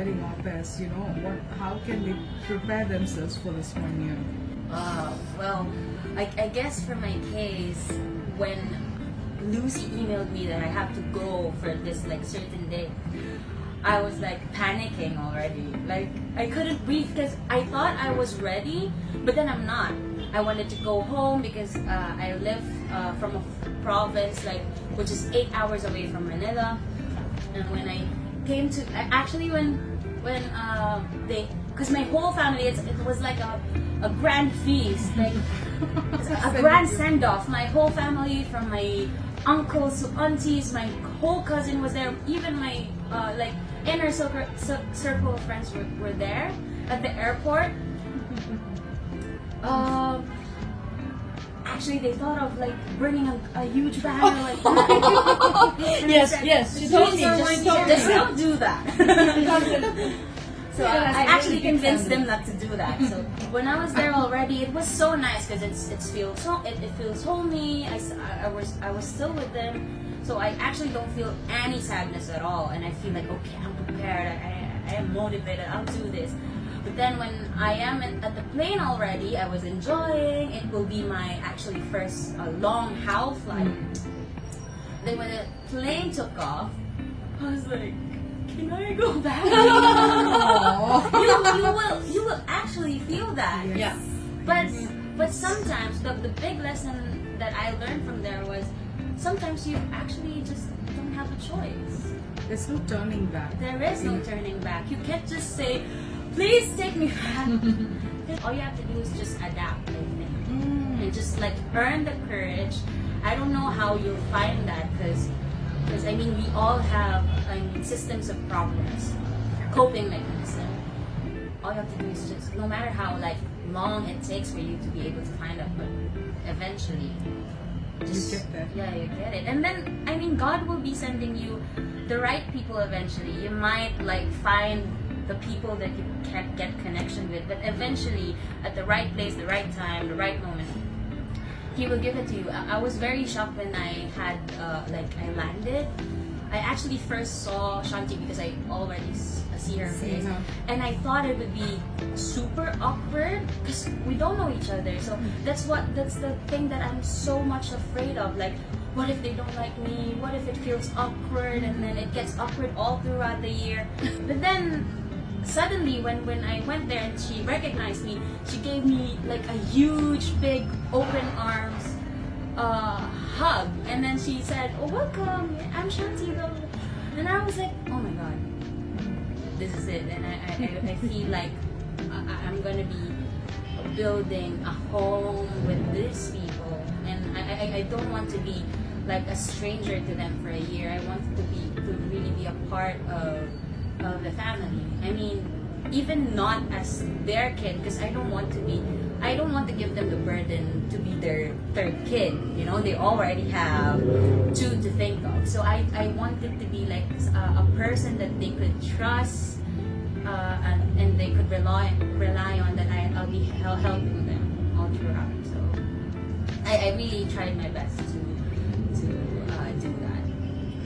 wedding office, how can they prepare themselves for this 1 year? Well, I guess for my case, when Lucy emailed me that I have to go for this like certain day, I was like panicking already. Like I couldn't breathe because I thought I was ready, but then I'm not. I wanted to go home because I live from a province which is 8 hours away from Manila. And when I came to actually when they because my whole family it was like a grand feast, like a grand send off. My whole family, from my uncles to aunties, my whole cousin was there. Even my inner circle of friends were there at the airport. Actually, they thought of like bringing a huge banner like that. Yes, she told me. Just don't do that. So I actually convinced them not to do that. So when I was there already, it was so nice because it feels homey. I was still with them, so I actually don't feel any sadness at all, and I feel like okay, I'm prepared. I am motivated. I'll do this. But then when I am at the plane already, I was enjoying. It will be my actually first long haul flight. Then when the plane took off, I was like, can I go back? you will actually feel that. Yeah. But sometimes the big lesson that I learned from there was sometimes you actually just don't have a choice. There's no turning back. There is no turning back. You can't just say, please take me back. All you have to do is just adapt, I think. And just like earn the courage. I don't know how you'll find that because I mean we all have systems of progress, coping mechanism. All you have to do is just, no matter how like long it takes for you to be able to find that, but eventually You get that. yeah, you get it. And then I mean God will be sending you the right people eventually. You might like find the people that you can't get connection with, but eventually at the right place, the right time, the right moment, He will give it to you. I was very shocked when I had I landed. I actually first saw Shanti because I already see her face, and I thought it would be super awkward because we don't know each other. So that's the thing that I'm so much afraid of. Like, what if they don't like me? What if it feels awkward and then it gets awkward all throughout the year? But then suddenly when I went there and she recognized me, she gave me like a huge big open arms hug, and then she said, "Oh, welcome, I'm Shanti." And I was like, "Oh my god, this is it." And I feel like I'm gonna be building a home with these people, and I don't want to be like a stranger to them for a year. I want to really be a part of the family. I mean, even not as their kid, because I don't want to give them the burden to be their third kid. You know, they already have two to think of. So I wanted to be like a person that they could trust, and they could rely on, that I'll be helping them all throughout. So I really tried my best to do that.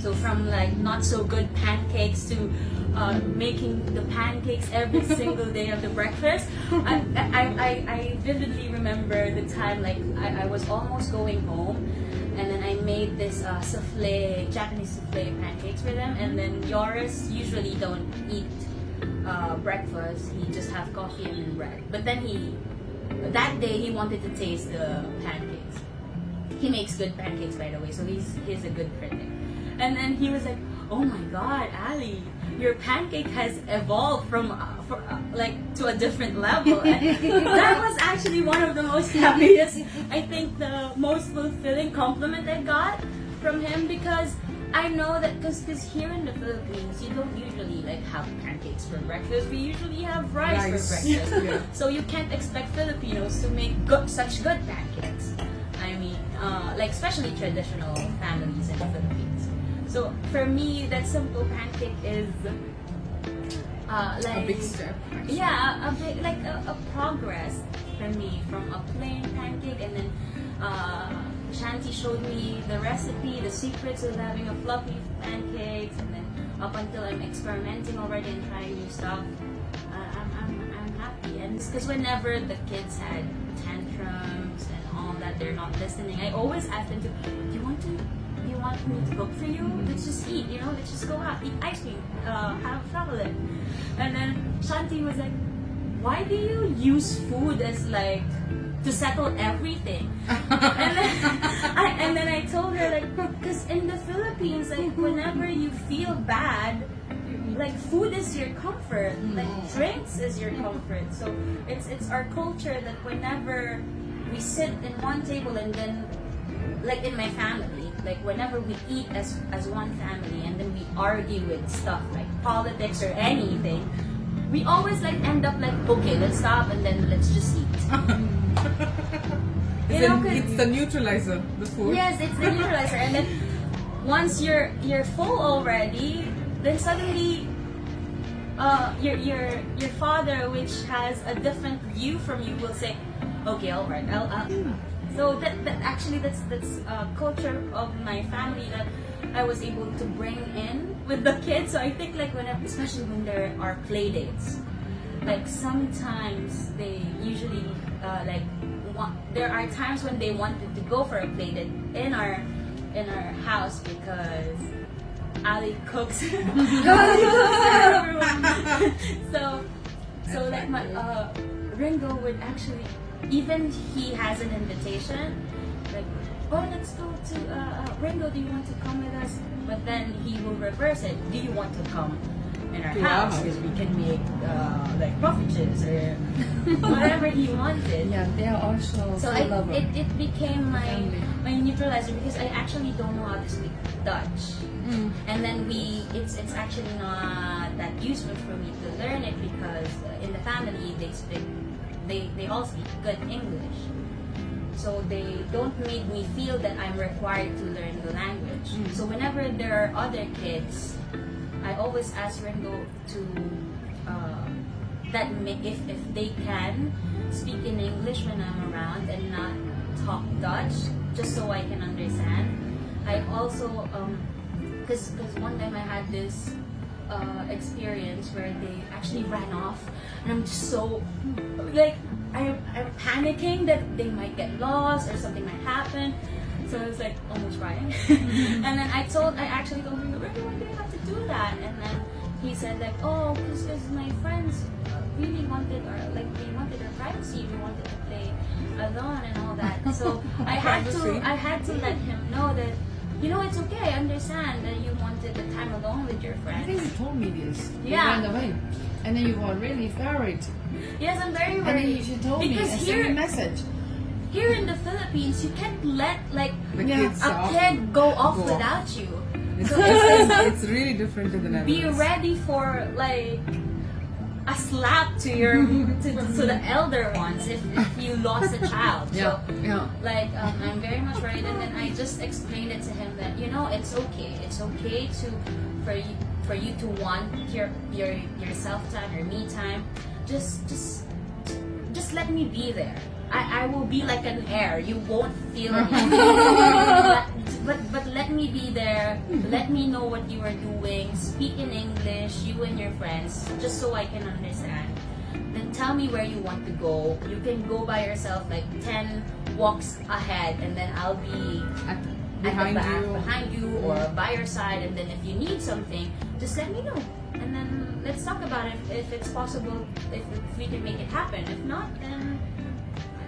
So from like not so good pancakes to making the pancakes every single day of the breakfast. I vividly remember the time like I was almost going home, and then I made this Japanese souffle pancakes for them, and then Yoris usually don't eat breakfast. He just have coffee and then bread. But then that day he wanted to taste the pancakes. He makes good pancakes, by the way, so he's a good critic. And then he was like, "Oh my God, Ali, your pancake has evolved from to a different level." And that was actually one of the most happiest, I think, the most fulfilling compliment I got from him, because I know that because here in the Philippines, you don't usually like have pancakes for breakfast. We usually have rice for breakfast. Yeah. So you can't expect Filipinos to make such good pancakes. I mean, like especially traditional families in the Philippines. So for me, that simple pancake is like A big step. Actually. yeah, a bit like a progress for me from a plain pancake, and then Shanti showed me the recipe, the secrets of having a fluffy pancakes, and then up until I'm experimenting already and trying new stuff, I'm happy. And because whenever the kids had tantrums and all that, they're not listening, I always ask them to, do you want me to cook for you? Let's just eat, let's just go out, eat ice cream, have chocolate. And then Shanti was like, why do you use food as like to settle everything? and then I told her, like, because in the Philippines, like, whenever you feel bad, like, food is your comfort, like drinks is your comfort. So it's our culture that whenever we sit in one table, and then, like in my family, like whenever we eat as one family, and then we argue with stuff like politics or anything, we always like end up like, okay, let's stop and then let's just eat. It's the neutralizer, the food. Yes, it's the neutralizer. And then once you're full already, then suddenly your father, which has a different view from you, will say, okay, all right, I'll. So that's a culture of my family that I was able to bring in with the kids. So I think like whenever, especially when there are play dates, like sometimes they usually there are times when they wanted to go for a play date in our house because Ali cooks. so like my Ringo would actually, even he has an invitation, like, oh, let's go to Ringo, do you want to come with us? But then he will reverse it. Do you want to come in our house? Because we can make like profiteers or whatever he wanted. Yeah, they are also so it became my neutralizer, because I actually don't know how to speak Dutch. And then it's actually not that useful for me to learn it, because in the family they all speak good English. So they don't make me feel that I'm required to learn the language. So whenever there are other kids, I always ask Ringo to if they can speak in English when I'm around and not talk Dutch, just so I can understand. I also because one time I had this experience where they actually ran off, and I'm just so like I'm panicking that they might get lost or something might happen. So I was like almost crying. And then I actually told him, why do you have to do that? And then he said like, oh, because my friends really wanted they wanted their privacy, they wanted to play alone and all that. So I had to let him know that, it's okay, I understand that you wanted the time alone with your friends. I think you told me this. You Yeah. ran away. And then you were really worried. Yes, I'm very And worried. then you told because me and sent me a message. Here in the Philippines, you can't let like The Yeah. kids a off. kid go off Go off. without you. It's really different in the Netherlands. Be ready for like a slap to your to the elder ones if you lost a child. So, Yeah. like I'm very much worried, and then I just explained it to him that it's okay. It's okay for you to want your self time, your me time. Just let me be there. I will be like an air. You won't feel me. but let me be there. Let me know what you are doing. Speak in English, you and your friends, just so I can understand. Then tell me where you want to go. You can go by yourself, like 10 walks ahead, and then I'll be at the Behind back, you. behind you, or by your side. And then if you need something, just let me know. And then let's talk about it if it's possible, if we can make it happen. If not, then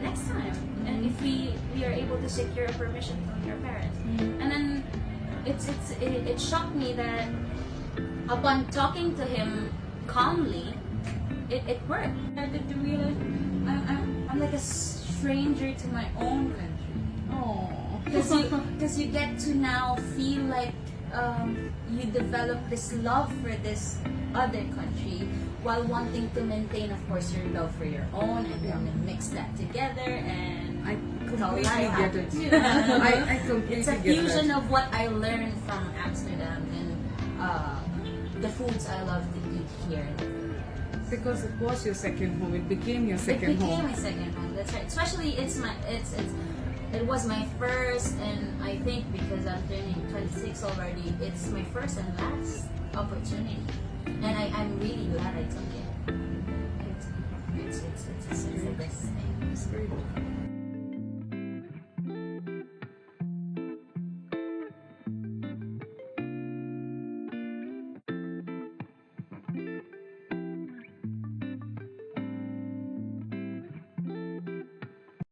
next time. And if we are able to secure a permission from your parents. And then it shocked me that upon talking to him calmly, it worked. I started to realize I'm like a stranger to my own country. Oh. Because you get to now feel like you develop this love for this other country, while wanting to maintain, of course, your love for your own, and then mix that together. And I completely Kaulayaw get it. happens. I completely It's a get fusion that. of what I learned from Amsterdam and the foods I love to eat here. Because it was your second home. It became your second It became home. my second home. That's right. Especially it was my first, and I think because I'm turning 26 already, it's my first and last opportunity, and I'm really glad I took it. It's the best thing. It's great.